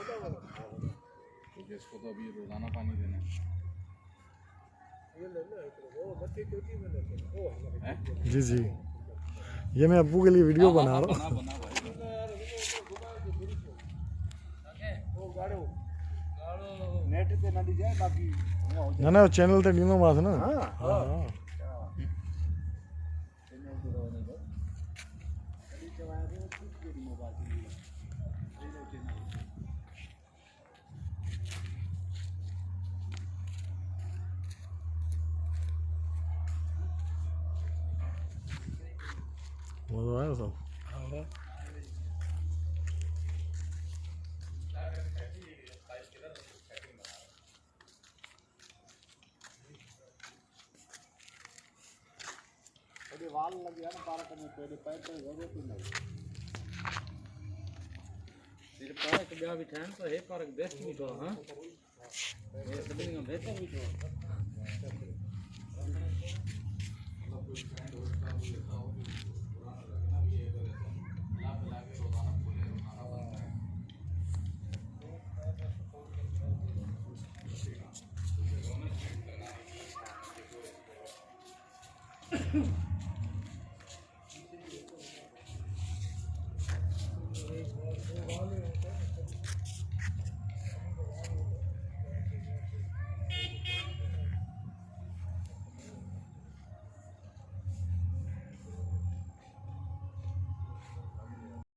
क्योंकि इसको तो अभी रोजाना पानी देना है। जी जी, ये मैं अब्बू के लिए वीडियो बना रहा हूँ। ना ना चैनल ते ॾींदो मांसि न। हाँ मज़ा आया सब। वाल लग गया ना पार्क में, पहले पैर पे हो गए नहीं फिर पार्क ब्याह भी ठहन तो है, पार्क बेस्ट भी तो हां ये सभी में बेहतर भी तो रोजाना